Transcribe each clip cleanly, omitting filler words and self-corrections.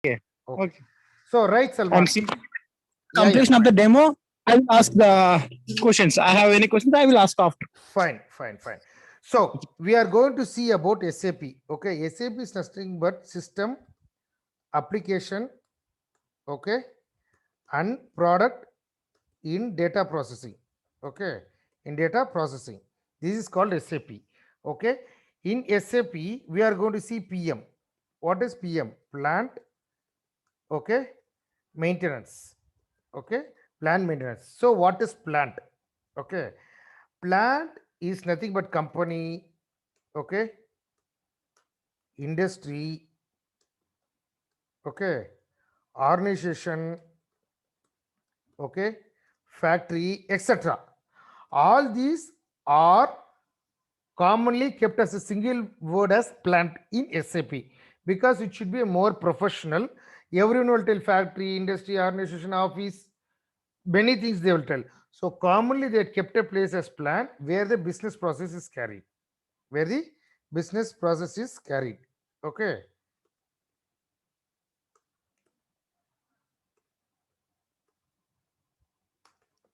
Okay. Okay. Okay. So, right, And Salman. see, Yeah, yeah. completion of the demo, I will ask the questions. I have any questions, I will ask after. Fine, fine, fine. So, we are going to see about SAP. Okay. SAP is nothing but system, application, okay, and product in data processing. Okay. In data processing. This is called SAP. Okay. In SAP, we are going to see PM. What is PM? Plant, okay, maintenance. Okay, plant maintenance. So what is plant? Okay, plant is nothing but company, okay, industry, okay, organization, okay, factory, etc. All these are commonly kept as a single word as plant in SAP because it should be a more professional. Everyone will tell factory, industry, organization, office, many things they will tell. So commonly they kept a place as plant where the business process is carried. Where the business process is carried. Okay.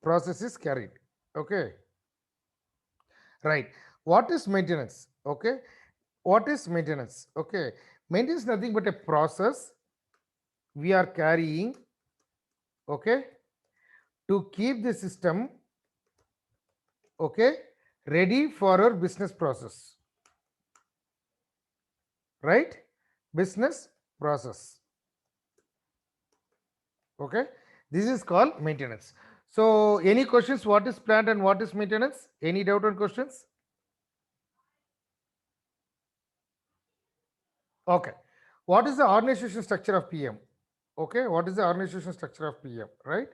Process is carried. Okay. Right. What is maintenance? Okay. What is maintenance? Okay. Maintenance is nothing but a process we are carrying, okay, to keep the system, okay, ready for our business process. Right? Business process. Okay, this is called maintenance. So any questions, what is plant and what is maintenance? Any doubt or questions? Okay, what is the organization structure of PM? Okay, what is the organization structure of PM? Right,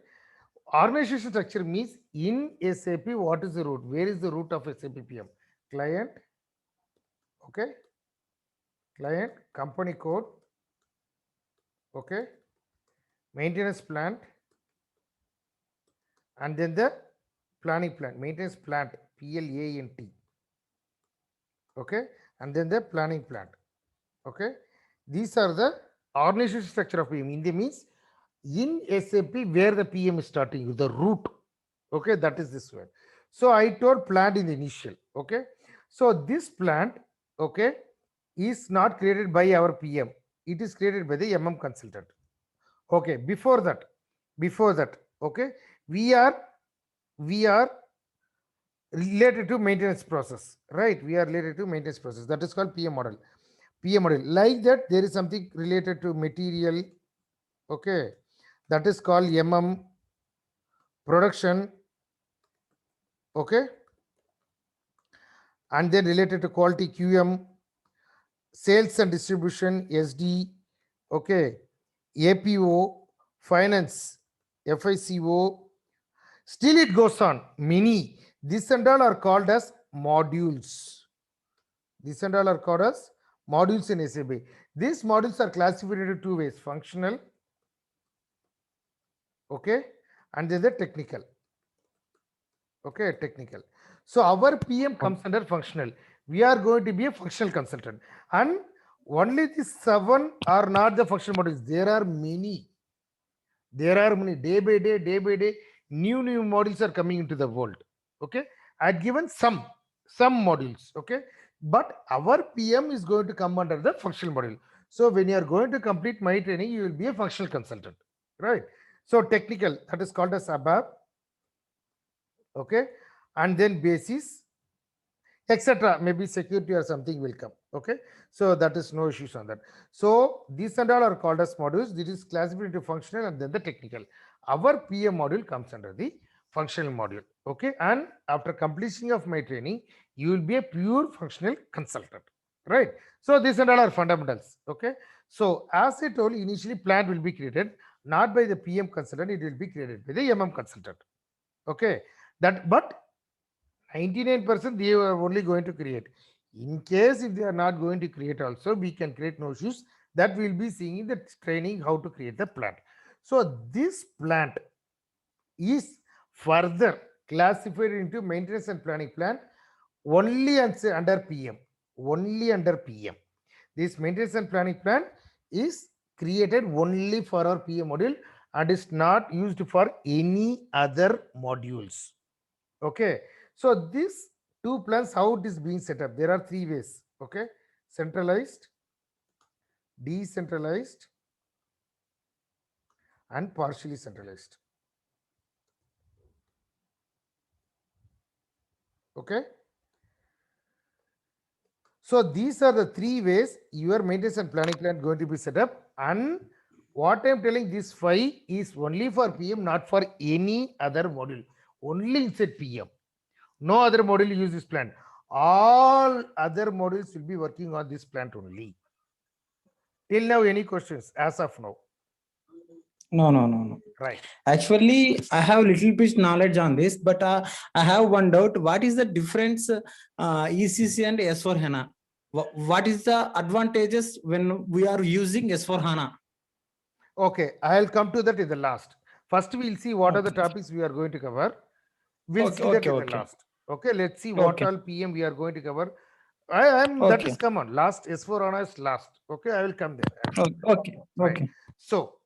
organization structure means in SAP what is the root? Where is the root of SAP PM? Client, okay, client, company code, okay, maintenance plant, and then the planning plant, maintenance plant, PLANT, okay, and then the planning plant, okay. These are the organization structure of PM. India means in SAP where the PM is starting with the root, okay, that is this one. So I told plant in the initial, okay. So this plant, okay, is not created by our PM, it is created by the consultant. Okay, before that, okay, we are we are related to maintenance process, right? We are related to maintenance process, that is called PM model. PM model, like that there is something related to material, okay, that is called production, okay, and then related to quality QM, sales and distribution SD, okay, APO, finance, FICO, still it goes on many. This and all are called as modules. These and all are called as modules in SAP. These modules are classified into two ways: functional, okay, and then the technical. Okay, technical. So our PM comes under functional. We are going to be a functional consultant, and only these seven are not the functional modules. There are many. There are many. Day by day, new modules are coming into the world. Okay, I had given some modules. Okay, but our PM is going to come under the functional module. So when you are going to complete my training, you will be a functional consultant, right? So technical, that is called as ABAP, okay, and then basis, etc. Maybe security or something will come, okay. So that is no issues on that. So these and all are called as modules. This is classified into functional and then the technical. Our PM module comes under the functional module, okay. And after completion of my training, you will be a pure functional consultant, right? So these and all are fundamentals, okay. So as I told, initially plant will be created not by the PM consultant, it will be created by the consultant, okay. That, but 99% they are only going to create. In case if they are not going to create also, we can create no issues. That we will be seeing in the training how to create the plant. So this plant is further classified into maintenance and planning plan only under PM. Only under PM. This maintenance and planning plan is created only for our PM module and is not used for any other modules. Okay, so this two plans, how it is being set up, there are three ways. Okay, centralized, decentralized, and partially centralized. Okay, so these are the three ways your maintenance and planning plan going to be set up. And what I'm telling, this 5 is only for PM, not for any other module, only inside PM. No other module use this plan. All other modules will be working on this plant only. Till now, any questions as of now? No. Right. Actually, I have little bit knowledge on this, but I have one doubt. What is the difference ECC and S4 HANA? What is the advantages when we are using S4 HANA? Okay, I'll come to that in the last. First, we'll see what are the Okay. topics we are going to cover. We'll Okay, see that okay, in the okay. last. Okay, let's see what Okay. all PM we are going to cover. That Okay. is come on. Last S4 HANA is last. Okay, I will come there. Okay. Right. Okay. So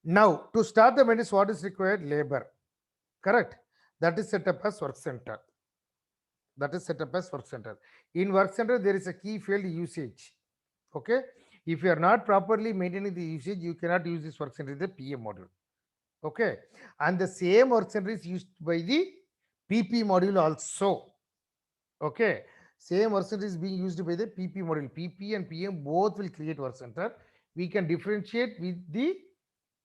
now to start the maintenance, what is required? Labor. Correct. That is set up as work center. That is set up as work center. In work center, there is a key field usage. Okay. If you are not properly maintaining the usage, you cannot use this work center in the PM module. Okay. And the same work center is used by the PP module also. Okay. Same work center is being used by the PP module. PP and PM both will create work center. We can differentiate with the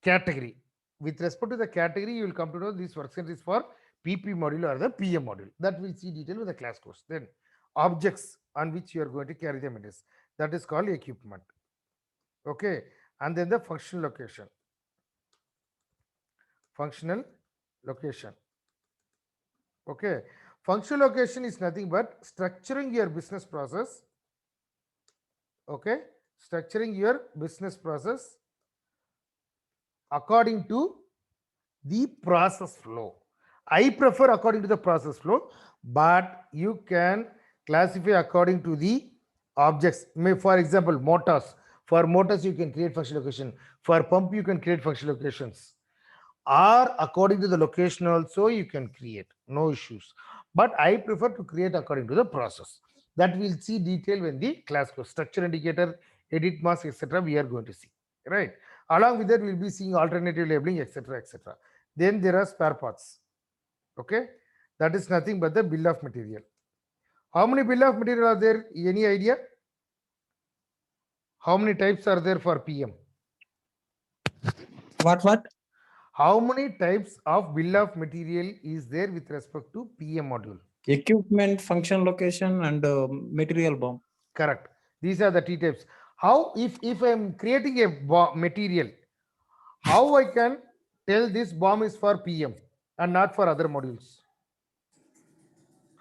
category. With respect to the category, you will come to know this work center is for PP module or the PM module. That we'll see detail with the class course. Then objects on which you are going to carry the maintenance. That is called equipment. Okay. And then the functional location. Functional location. Okay. Functional location is nothing but structuring your business process. Okay. Structuring your business process according to the process flow. I prefer according to the process flow, but you can classify according to the objects. For example, motors. For motors, you can create functional location. For pump, you can create functional locations. Or according to the location also, you can create. No issues. But I prefer to create according to the process. That we'll see detail when the class goes. Structure indicator, edit mask, etc. We are going to see. Right. Along with that, we'll be seeing alternative labeling, etc. etc. Then there are spare parts. Okay. That is nothing but the bill of material. How many bill of material are there? Any idea? How many types are there for PM? What? How many types of bill of material is there with respect to PM module? Equipment, function location, and material bomb. Correct. These are the T types. How, if I am creating a material, how I can tell this bomb is for PM and not for other modules?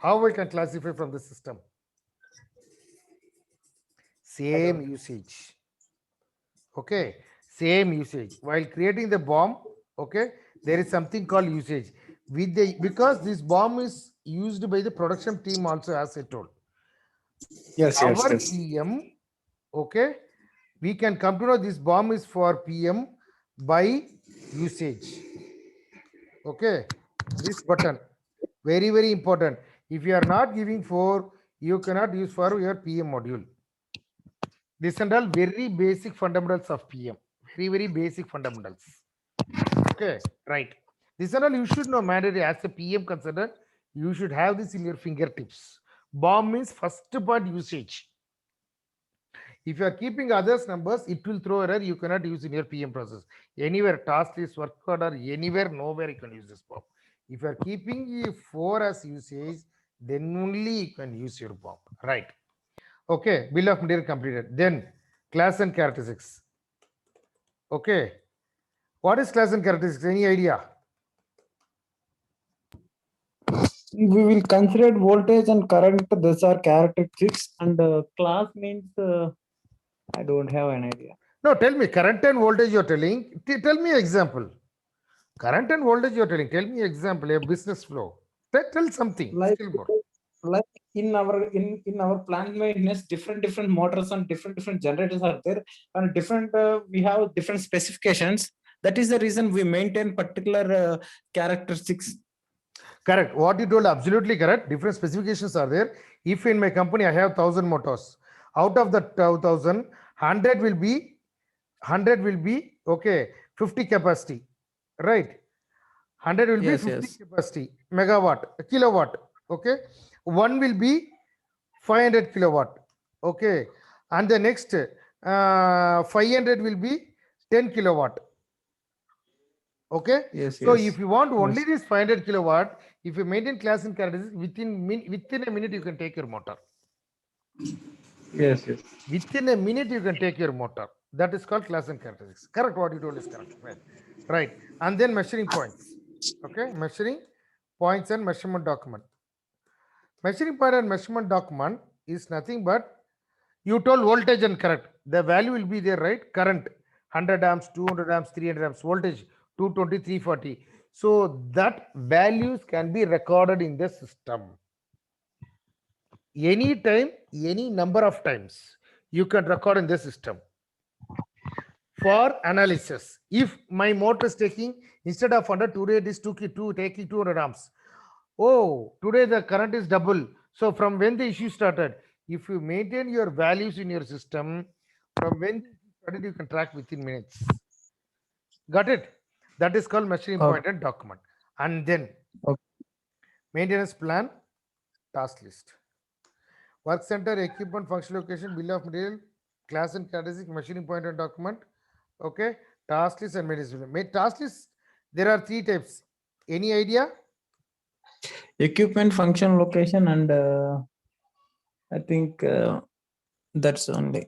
How I can classify from the system? Same usage. Okay. Same usage. While creating the bomb, okay, there is something called usage. Because this bomb is used by the production team also, as I told. Yes. Our PM, okay, we can come to know this bomb is for PM by usage. Okay, this button, very important. If you are not giving 4, you cannot use for your PM module. This and all very basic fundamentals of PM. Very basic fundamentals. Okay, right. This and all you should know mandatory as a PM consultant. You should have this in your fingertips. Bomb means first part usage. If you are keeping others numbers, it will throw error. You cannot use in your PM process. Anywhere task list, work order, anywhere, nowhere you can use this bomb. If you are keeping 4 as usage, then only you can use your bomb. Right. Okay. Bill of material completed. Then class and characteristics. Okay. What is class and characteristics? Any idea? We will consider voltage and current. Those are characteristics, and class means I don't have an idea. No, tell me current and voltage you're telling. Tell me example. Current and voltage you're telling. Tell me example, a business flow. Tell something. Like Still more. like in our plant maintenance, different motors and different generators are there, and different we have different specifications. That is the reason we maintain particular characteristics. Correct. What you told, absolutely correct. Different specifications are there. If in my company I have 1,000 motors, out of the 1,000, 100 will be okay, 50 capacity, right? 100 will be Yes, 50 yes. capacity, megawatt, kilowatt. Okay, one will be 500 kilowatt. Okay, and the next 500 will be 10 kilowatt. Okay, Yes, so yes. if you want only Yes. this 500 kilowatt, if you maintain class and characteristics, within a minute you can take your motor. Yes, yes. Within a minute you can take your motor. That is called class and characteristics. Correct, what you told is correct. Right. And then measuring points. Okay, measuring points and measurement document. Measuring point and measurement document is nothing but, you told voltage and current. The value will be there, right? Current 100 amps, 200 amps, 300 amps, voltage 220, 340. So that values can be recorded in the system. Anytime, any number of times you can record in the system. For analysis, if my motor is taking, instead of 100, today it is taking 200 amps. Oh, today the current is double. So from when the issue started, if you maintain your values in your system, from when it started, you can track within minutes. Got it? That is called measuring Okay. point and document. And then Okay. maintenance plan, task list. Work center, equipment, function location, bill of material, class and characteristic, measuring point and document. Okay, task list and maintenance. Task list, there are 3 types. Any idea? Equipment, function, location, and I think that's only.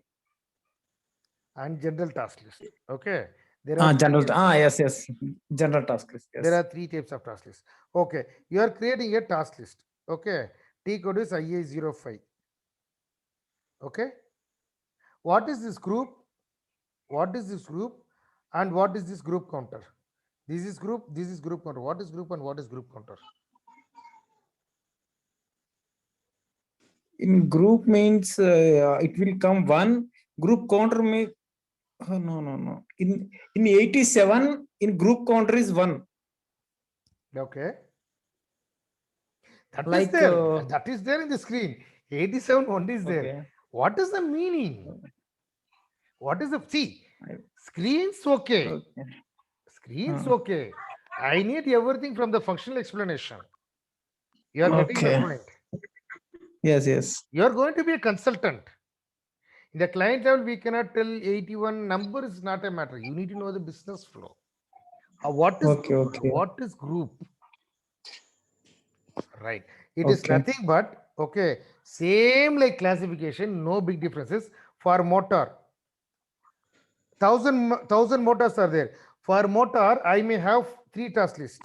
And general task list. Okay, there are General. three, Yes, yes. General task list. Yes. there are 3 types of task list. Okay, you are creating a task list. Okay, T code is IA05. Okay, what is this group? What is this group? And what is this group counter? This is group counter. What is group and what is group counter? In group means it will come one. Group counter may. Oh, no. In 87, in group counter is 1. Okay, that is Like there. That is there in the screen. 87 only is there. okay. What is the meaning? What is the see? Screens okay. Okay. Screens okay. I need everything from the functional explanation. You are getting Okay. my point. Yes, yes. You are going to be a consultant. In the client level, we cannot tell 81 number is not a matter. You need to know the business flow. What is Okay, group? okay. What is group? Right. It is Okay. nothing but okay. Same like classification, no big differences. For motor, 1,000 motors are there. For motor, I may have 3 task list.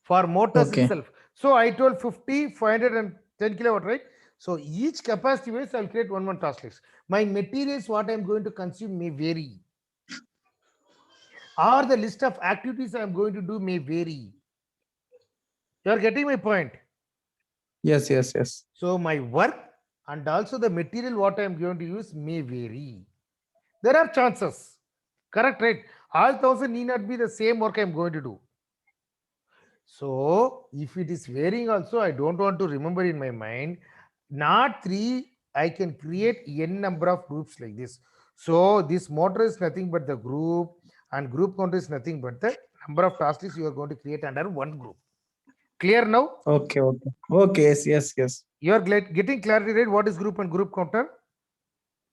For motors Okay. itself. So I told 50, 500 and 10 kilowatt, right? So each capacity wise, I'll create one task list. My materials, what I'm going to consume may vary. Or the list of activities I'm going to do may vary. You're getting my point? Yes, yes, yes. So my work and also the material what I'm going to use may vary. There are chances. Correct, right? All 1,000 need not be the same work I'm going to do. So if it is varying also, I don't want to remember in my mind. Not 3, I can create n number of groups like this. So this motor is nothing but the group, and group counter is nothing but the number of tasks you are going to create under one group. Clear now? Okay, okay. Okay, yes, yes. You are getting clarity, right? What is group and group counter?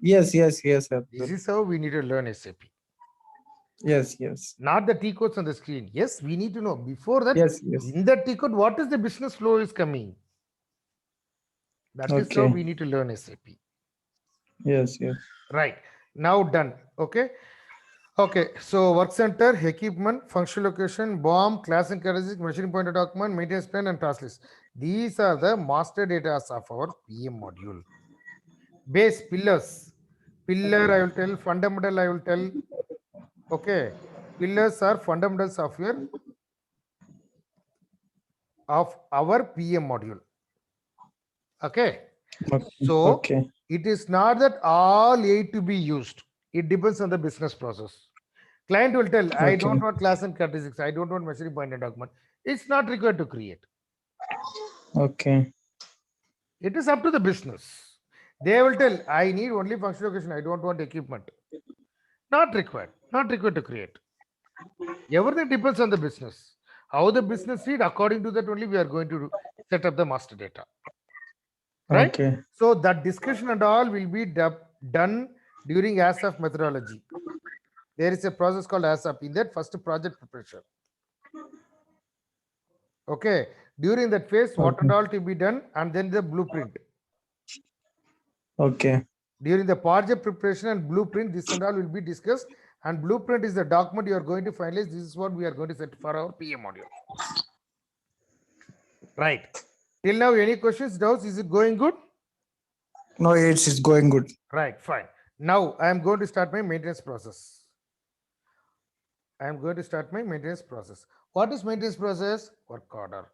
Yes. This is how we need to learn SAP. Yes, yes. Not the T codes on the screen. Yes, we need to know. Before that, Yes, yes. in the T code, what is the business flow is coming? That is how Okay. we need to learn SAP. Yes, yes. Right. Now done. Okay. Okay. So work center, equipment, functional location, BOM, class and characteristic, measuring point document, maintenance plan, and task list. These are the master data of our PM module. Base pillars. Pillar, I will tell. Fundamental, I will tell. Okay. Pillars are fundamentals of your of our PM module. Okay. Okay. So Okay. it is not that all 8 to be used. It depends on the business process. Client will tell, I don't Okay. want class and characteristics. I don't want measuring point and document. It's not required to create. Okay. It is up to the business. They will tell, I need only functional location. I don't want equipment. Not required. Not required to create. Everything depends on the business. How the business need, according to that only we are going to set up the master data. Right? Okay. So that discussion and all will be done during ASAP methodology. There is a process called ASAP in that first project preparation. Okay. During that phase, what and all to be done, and then the blueprint. Okay. During the project preparation and blueprint, this and all will be discussed. And blueprint is the document you are going to finalize. This is what we are going to set for our PM module. Right. Till now, any questions, doubts? Is it going good? No, it's going good. Right, fine. Now I am going to start my maintenance process. I am going to start my maintenance process. What is maintenance process? Work order.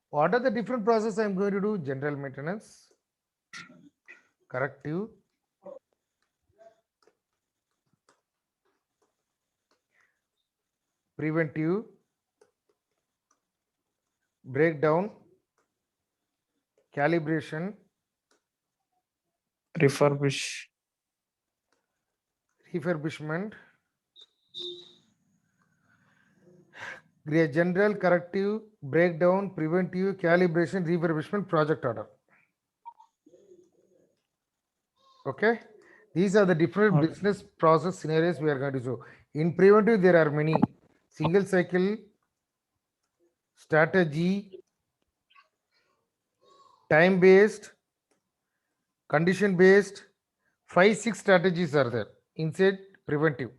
What are the different processes I am going to do? General maintenance, corrective, preventive, breakdown, calibration, Refurbish. refurbishment, general, corrective, breakdown, preventive, calibration, refurbishment, project order. Okay, these are the different Okay. business process scenarios we are going to show. In preventive, there are many: single cycle, strategy, time based, condition based. 5-6 strategies are there inside preventive.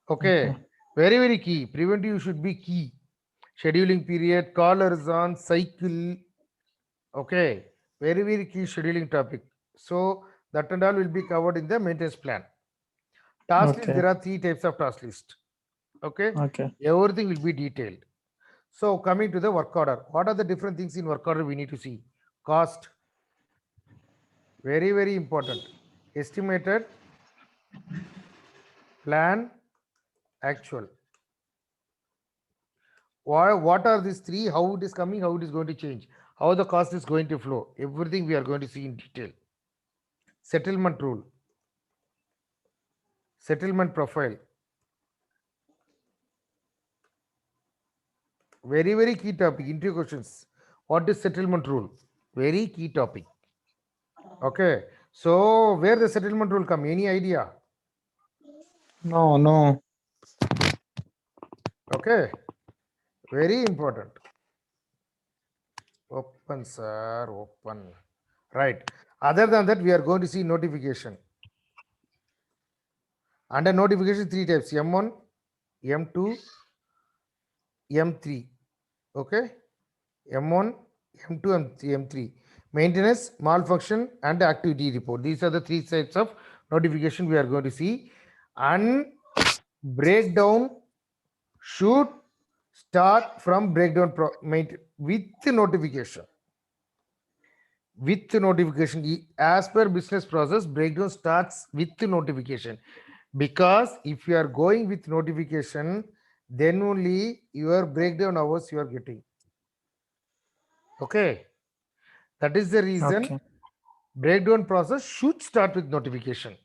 Okay, very key. Preventive should be key. Scheduling period, call horizon, cycle. Okay, very key scheduling topic. So that and all will be covered in the maintenance plan. Task list, Okay. there are 3 types of task list. Okay, Okay. everything will be detailed. So coming to the work order, what are the different things in work order we need to see? Cost, very important. Estimated, plan, actual. What are these 3? How it is coming, how it is going to change, how the cost is going to flow, everything we are going to see in detail. Settlement rule, settlement profile, very key topic. Interview questions, what is settlement rule? Very key topic. Okay, so where the settlement rule come? Any idea? No. Okay, very important. Open, sir, open. Right. Other than that, we are going to see notification. Under notification, 3 types: M1, M2, M3. Okay, M1, M2, and M3. Maintenance, malfunction, and activity report. These are the 3 types of notification we are going to see. And breakdown should start from breakdown with notification. With notification, as per business process, breakdown starts with notification. Because if you are going with notification, then only your breakdown hours you are getting. Okay, that is the reason. Okay. Breakdown process should start with notification.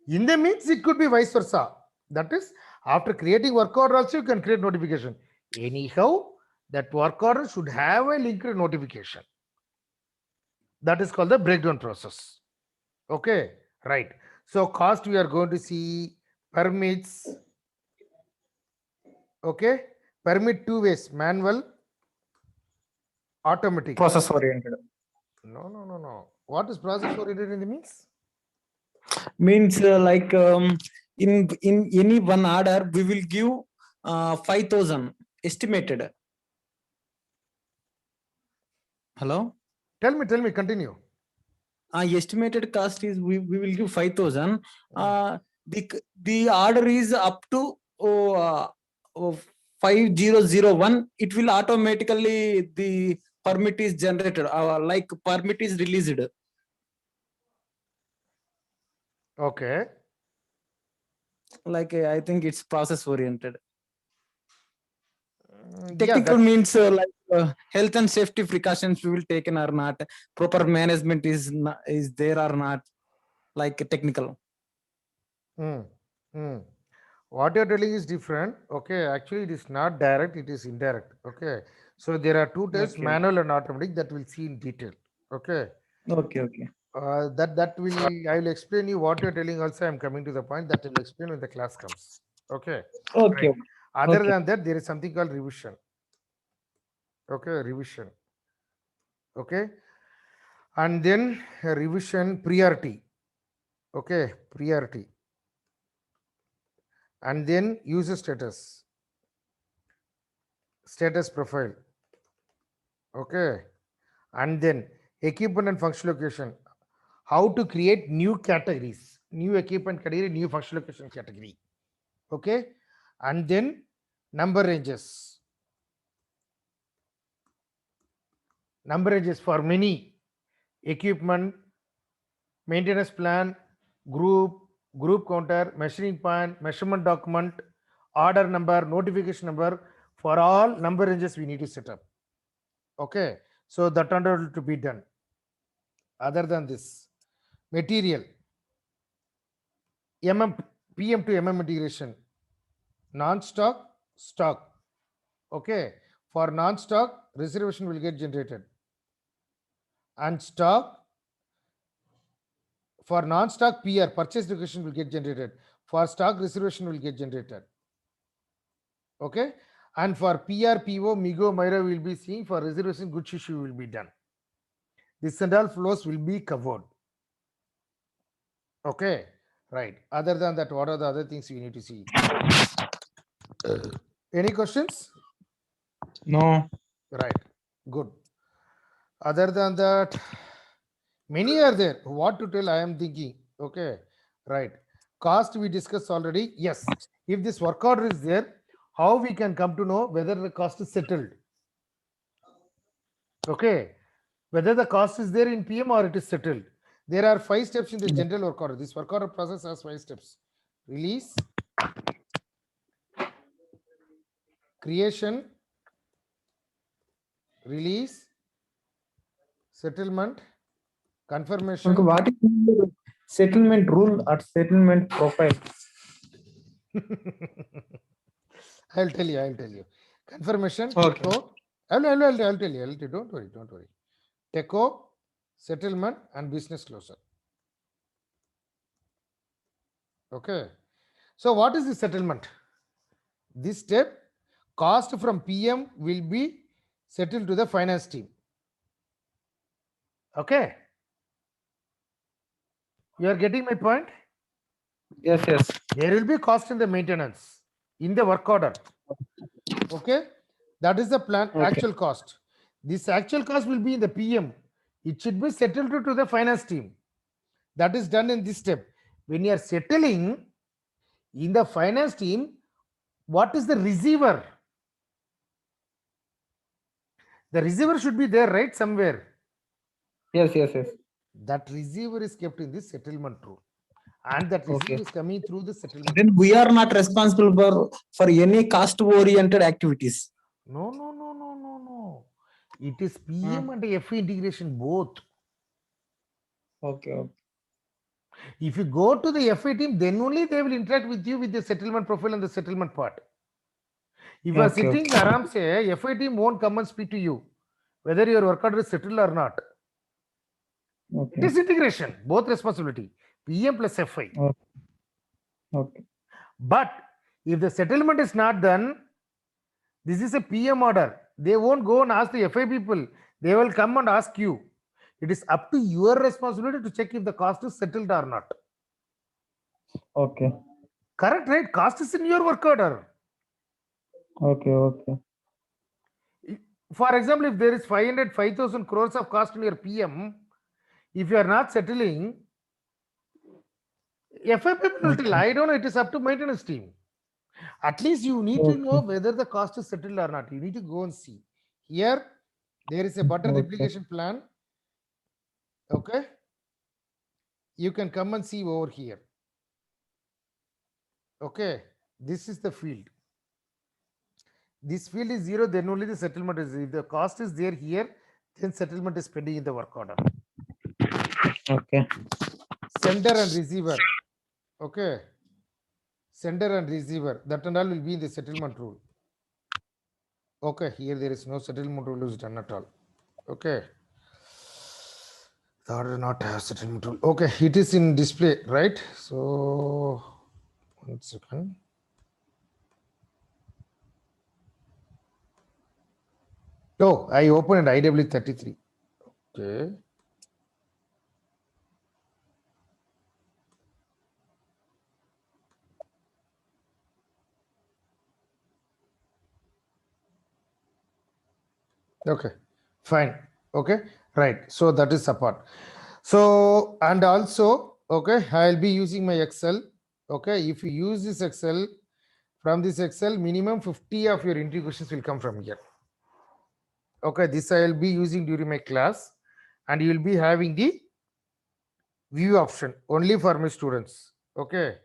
In the means, it could be vice versa. That is, after creating work order also, you can create notification. Anyhow, that work order should have a linked notification. That is called the breakdown process. Okay, right. So cost we are going to see permits. Okay, permit 2 ways: manual, automatic. Process oriented. No. What is process oriented in the means? Means like in any one order we will give 5,000 estimated. Hello. Tell me, continue. Estimated cost is we will give 5,000. The order is up to 5001, it will automatically the permit is generated, like permit is released. Okay. Like I think it's process oriented. Yeah, Technical that's means like health and safety precautions we will taken or not, proper management is not, is there or not, like technical. mm, mm. What you're telling is different. Okay, actually it is not direct, it is indirect. Okay, so there are two tests, Okay. manual and automatic, that we'll see in detail. Okay, Okay. that will I will explain you what you're telling. Also, I'm coming to the point that I will explain when the class comes. Okay, Okay. right. Other Okay. than that, there is something called revision. Okay, revision. Okay, and then revision priority. Okay, priority, and then user status, status profile. Okay, and then equipment and function location. How to create new categories, new equipment category, new function location category. Okay, and then number ranges. Number ranges for many equipment, maintenance plan, group counter, measuring point, measurement document, order number, notification number. For all number ranges we need to set up. Okay, so that order to be done. Other than this, material, PM to MM integration, non-stock, stock. Okay, for non-stock, reservation will get generated, and stock, for non-stock PR, purchase requisition will get generated. For stock, reservation will get generated. Okay, and for PR, PO, MIGO, MIRA will be seeing. For reservation, goods issue will be done. This and all flows will be covered. Okay, right. Other than that, what are the other things you need to see? Any questions? No. Right, good. Other than that, many are there. What to tell, I am thinking. Okay, right. Cost we discussed already. Yes, if this work order is there, how we can come to know whether the cost is settled? Okay, whether the cost is there in PM or it is settled. There are 5 steps in the general work order. This work order process has 5 steps: release, creation, release, settlement, confirmation. Okay, what is the settlement rule or settlement profile? I'll tell you. Confirmation, Okay. TECO. I'll tell you. Don't worry. TECO, settlement, and business closure. Okay. So what is the settlement? This step, cost from PM will be settled to the finance team. Okay. You are getting my point? Yes. There will be cost in the maintenance in the work order. Okay, that is the plan. Okay. Actual cost. This actual cost will be in the PM. It should be settled to the finance team. That is done in this step. When you are settling in the finance team, what is the receiver? The receiver should be there, right? Somewhere. Yes. That receiver is kept in the settlement rule, and that receiver Okay. is coming through the settlement. Then we are not responsible for any cost oriented activities. No. It is PM and FE integration both. Okay. If you go to the FA team, then only they will interact with you with the settlement profile and the settlement part. If you are Okay, sitting aram say, FA team won't come and speak to you whether your work order is settled or not. Okay. It is integration, both responsibility, PM plus FI. Okay. But if the settlement is not done, this is a PM order. They won't go and ask the FI people. They will come and ask you. It is up to your responsibility to check if the cost is settled or not. Okay. Correct, right? Cost is in your work order. Okay. For example, if there is 5,000 crores of cost in your PM, if you are not settling, FI people will tell, I don't know, it is up to maintenance team. At least you need to know Okay. whether the cost is settled or not. You need to go and see. Here, there is a butter Okay. replication plan. Okay. You can come and see over here. Okay. This is the field. This field is 0, then only the settlement is. If the cost is there here, then settlement is pending in the work order. Okay. Sender and receiver. Okay. Sender and receiver. That and all will be in the settlement rule. Okay. Here there is no settlement rule is done at all. Okay. The order not have settlement rule. Okay. It is in display, right? So, 1 second. Oh, I opened IW33. Okay. Okay, fine. Okay, right. So that is apart. So, and also, okay, I'll be using my Excel. Okay, if you use this Excel, from this Excel, minimum 50 of your interview questions will come from here. Okay, this I'll be using during my class, and you will be having the view option only for my students. Okay,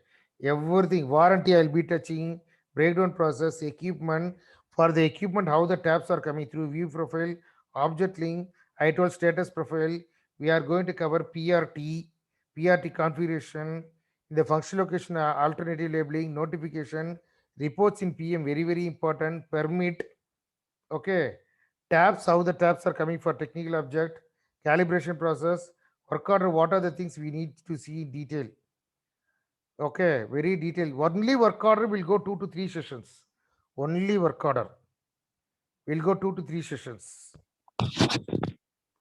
everything warranty I'll be touching, breakdown process, equipment. For the equipment, how the tabs are coming through, view profile, object link, I told status profile. We are going to cover PRT configuration, in the function location, alternative labeling, notification, reports in PM, very, very important, permit. Okay, tabs, how the tabs are coming for technical object, calibration process, work order, what are the things we need to see in detail. Okay, very detailed. Only work order will go 2 to 3 sessions. Only work order will go 2 to 3 sessions.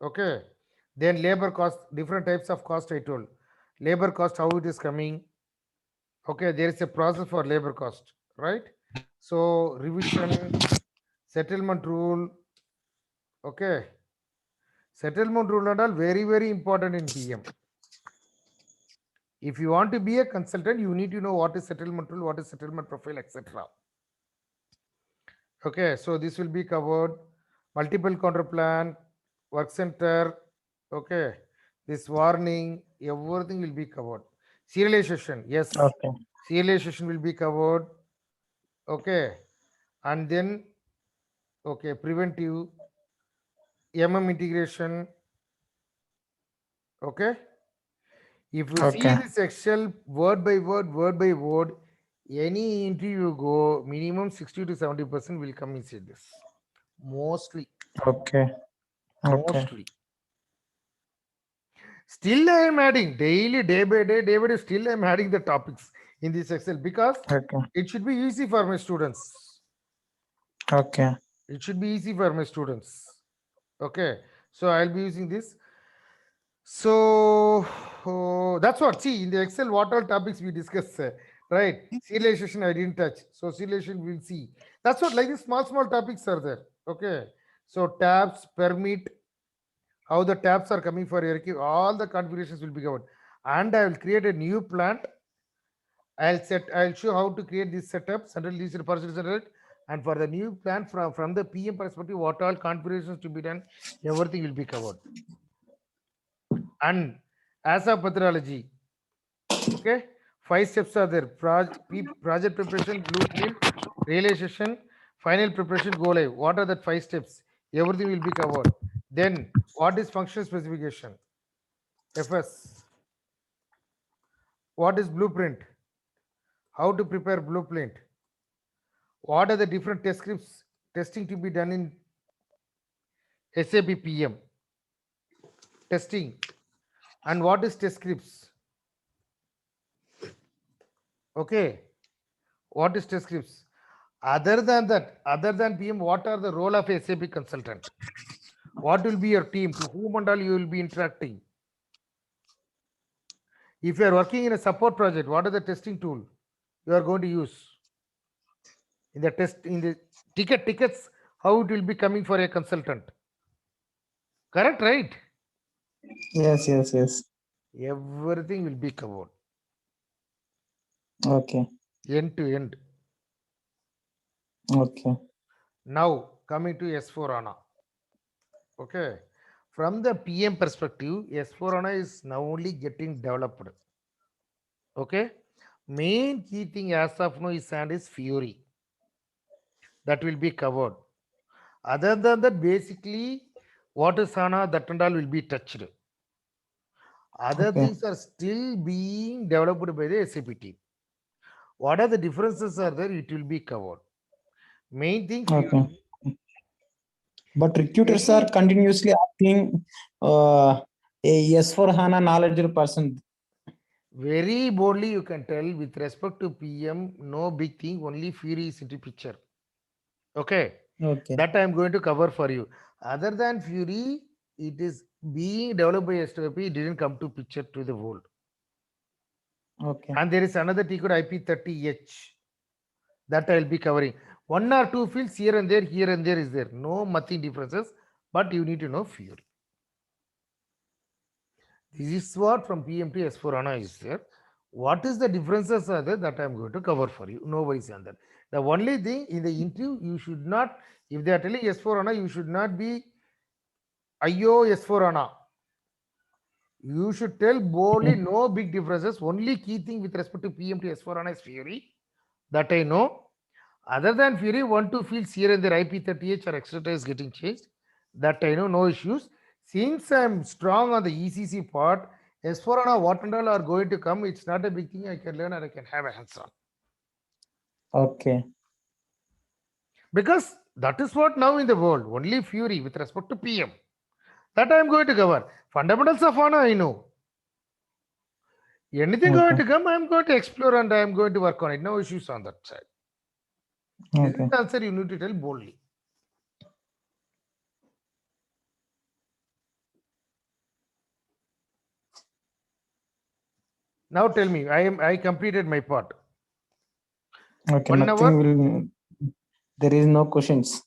Okay, then labor cost, different types of cost I told. Labor cost, how it is coming. Okay, there is a process for labor cost, right? So revision, settlement rule. Okay, settlement rule and all very, very important in PM. If you want to be a consultant, you need to know what is settlement rule, what is settlement profile, etc. Okay, so this will be covered. Multiple counter plan, work center. Okay, this warning, everything will be covered. Serialization, yes, Okay. serialization will be covered. Okay, and then okay, preventive, integration. Okay, if you see Okay. this Excel word by word, any interview you go, minimum 60 to 70% will come inside this. Mostly. Okay. Okay. Mostly. Still I am adding daily, day by day, still I am adding the topics in this Excel because Okay. it should be easy for my students. Okay. It should be easy for my students. Okay. So I'll be using this. So that's what, see in the Excel, what all topics we discussed, right? Serialization I didn't touch. So serialization we'll see. That's what, like these small topics are there. Okay. So tabs, permit, how the tabs are coming for your all the configurations will be covered. And I will create a new plant. I'll show how to create this setup, central digital purchase center, and for the new plant from the PM perspective, what all configurations to be done, everything will be covered. And as a methodology, okay, 5 steps are there: project preparation, blueprint, realization, final preparation, go live. What are the 5 steps? Everything will be covered. Then what is function specification? FS. What is blueprint? How to prepare blueprint? What are the different test scripts testing to be done in SAP PM? Testing. And what is test scripts? Okay. What is test scripts? Other than that, other than PM, what are the role of SAP consultant? What will be your team? To whom and all you will be interacting? If you are working in a support project, what are the testing tool you are going to use? In the test, in the tickets, how it will be coming for a consultant? Correct, right? Yes. Yes. Yes. Everything will be covered Okay. end to end. Okay. Now coming to S4 HANA. Okay. From the PM perspective, S4 HANA is now only getting developed. Okay. Main key thing as of now is Fury. That will be covered. Other than that, basically, what is HANA, that and all will be touched. Other Okay. things are still being developed by the SAP team. What are the differences are there? It will be covered. Main thing, Okay. But recruiters are any continuously asking a S4 HANA knowledgeable person. very boldly you can tell with respect to PM, no big thing, only Fury is into picture. Okay, Okay. that I am going to cover for you. Other than Fury, it is being developed by SAP, it didn't come to picture to the world. Okay. And there is another T code IP30H that I will be covering. One or two fields here and there is there. No nothing differences, but you need to know Fury. This is what from PM to S4 HANA is there. What is the differences are there that I am going to cover for you. No worries on that. The only thing in the interview, you should not, if they are telling S4 HANA, you should not be IO S4 HANA. You should tell boldly no big differences. Only key thing with respect to PM to S4 HANA is Fury. That I know. Other than Fury, 1-2 fields here and there IP30H or etc. is getting changed. That I know, no issues. Since I'm strong on the ECC part, S4 HANA, what and all are going to come, it's not a big thing. I can learn and I can have a hands on. Okay. Because that is what now in the world, only Fury with respect to PM. That I am going to cover. Fundamentals of HANA, I know. Anything going Okay. to come, I am going to explore and I am going to work on it. No issues on that side. This Okay. is the answer you need to tell boldly. Now tell me, I completed my part. Okay. 1 Nothing hour. will. There is no questions.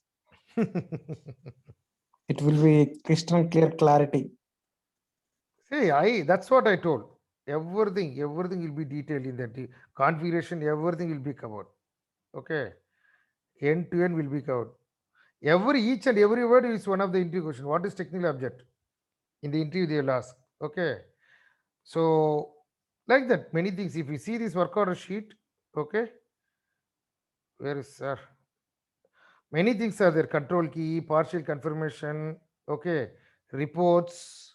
It will be crystal clear clarity. See, that's what I told. Everything will be detailed in that configuration, everything will be covered. Okay. End to end will be covered. Each and every word is one of the interview question. What is technical object? In the interview, they will ask. Okay. So, like that, many things. If you see this work order sheet, okay, where is sir? Many things are there. Control key, partial confirmation, okay, reports,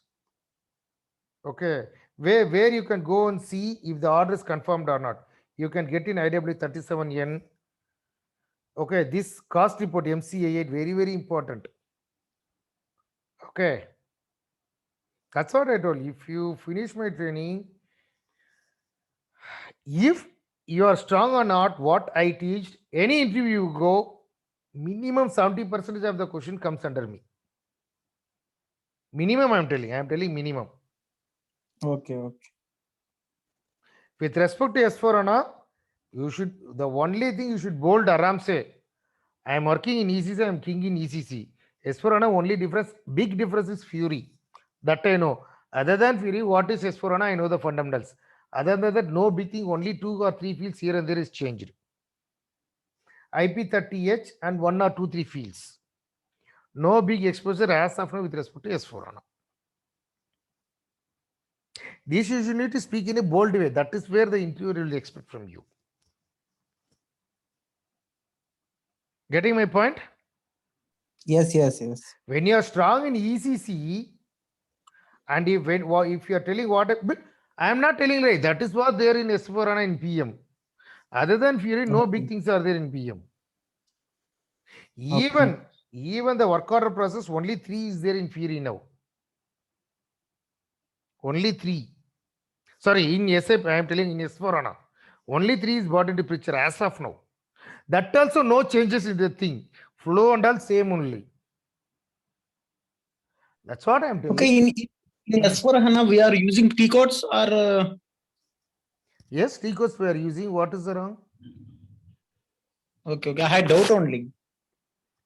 okay, where you can go and see if the order is confirmed or not. You can get in IW37N. Okay, this cost report MCA8 very important. Okay, that's what I told you. If you finish my training, if you are strong or not, what I teach, any interview you go, minimum 70% of the question comes under me. Minimum, I am telling minimum. Okay. Okay. With respect to S4 HANA, the only thing you should bold Aram say, I am working in ECC, I am king in ECC. S4 HANA only difference, big difference is Fury. That I know. Other than Fury, what is S4 HANA? I know the fundamentals. Other than that, no big thing, only 2 or 3 fields here and there is changed. IP30H and 1 or 2, 3 fields. No big exposure as of now with respect to S4 HANA. This you need to speak in a bold way. That is where the interviewer will expect from you. Getting my point? Yes. Yes. Yes. When you are strong in ECC, and if you are telling what, but I am not telling right. That is what there in S4 HANA in PM. Other than Fury, no big Okay. things are there in PM. Okay. Even the work order process, only 3 is there in Fury now. Only 3. Sorry, in SAP, I am telling in S4 HANA. Only 3 is brought into picture as of now. That also no changes in the thing. Flow and all same only. That's what I am telling. Okay. In S4 HANA, we are using T codes or Yes, T codes we are using. What is the wrong? okay. Okay. I had doubt only.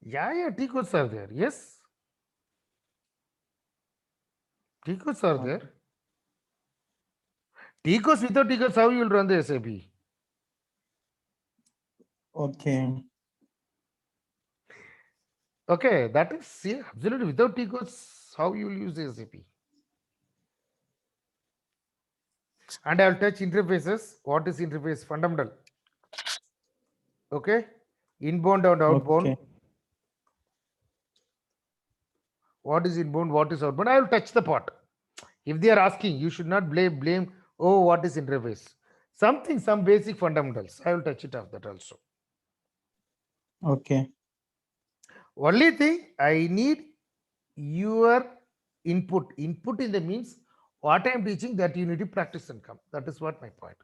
Yeah, T codes are there. Yes. T codes are there. T codes, without T codes, how you will run the SAP? Okay. Okay, that is absolutely without T codes, how you will use SAP. And I'll touch interfaces. What is interface? Fundamental. Okay, inbound and outbound. Okay. What is inbound? What is outbound? I will touch the part. If they are asking, you should not blame. Oh, what is interface? Some basic fundamentals. I will touch it off that also. Okay. Only thing I need your input. Input in the means what I am teaching that you need to practice and come. That is what my point.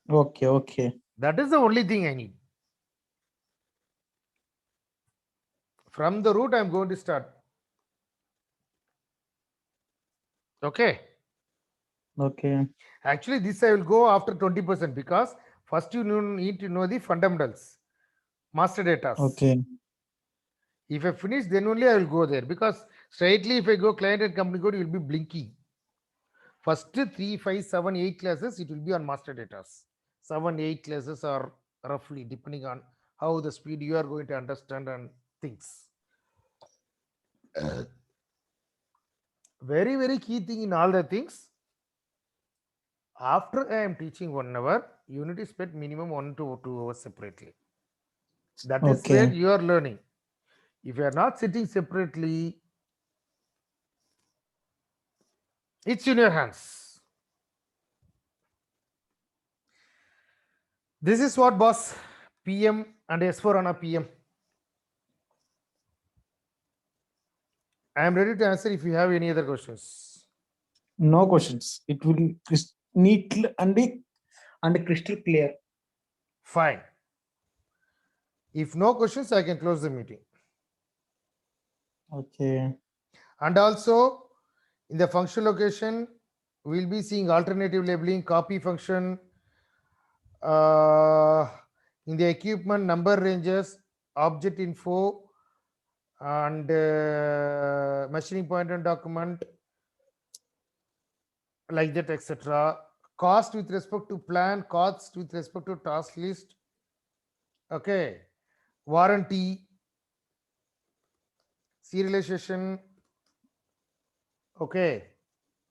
Okay. Okay. That is the only thing I need. From the root, I am going to start. Okay. Okay. Actually, this I will go after 20% because first you need to know the fundamentals, master data. Okay. If I finish, then only I will go there because straightly if I go client and company code, you will be blinking. First 3, 5, 7, 8 classes, it will be on master data. 7, 8 classes are roughly depending on how the speed you are going to understand and things. Very, very key thing in all the things. After I am teaching 1 hour, you need to spend minimum 1 to 2 hours separately. That is where Okay. you are learning. If you are not sitting separately, it's in your hands. This is what boss PM and S4 on a PM. I am ready to answer if you have any other questions. No questions. It will neat and crystal clear. Fine. If no questions, I can close the meeting. Okay. And also in the function location, we'll be seeing alternative labeling, copy function, in the equipment number ranges, object info, and machining point and document, like that, etc. Cost with respect to plan, cost with respect to task list. Okay, warranty, serialization. Okay,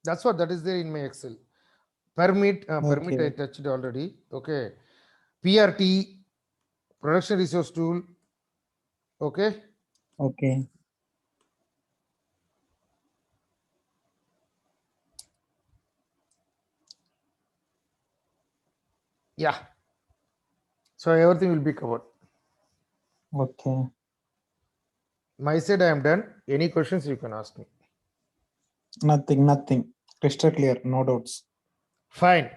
that's what that is there in my Excel. Permit I Okay. touched already. Okay, PRT, production resource tool. Okay, Okay. yeah. So everything will be covered. Okay. My side I am done. Any questions you can ask me. Nothing. Crystal clear. No doubts. Fine.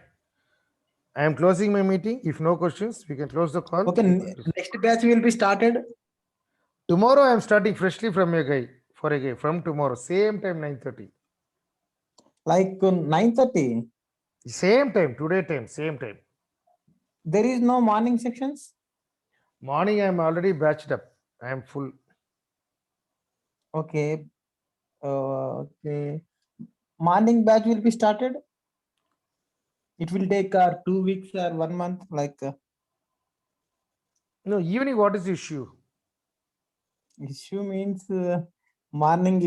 I am closing my meeting. If no questions, we can close the call. Okay. Next batch will be started. Tomorrow I am starting freshly from a guy for a guy from tomorrow. Same time 9:30. Like 9:30. Same time, today time, same time. There is no morning sections. Morning I am already batched up. I am full. Okay. Okay. Morning batch will be started. It will take 2 weeks or 1 month. Like No, evening what is the issue? issue means morning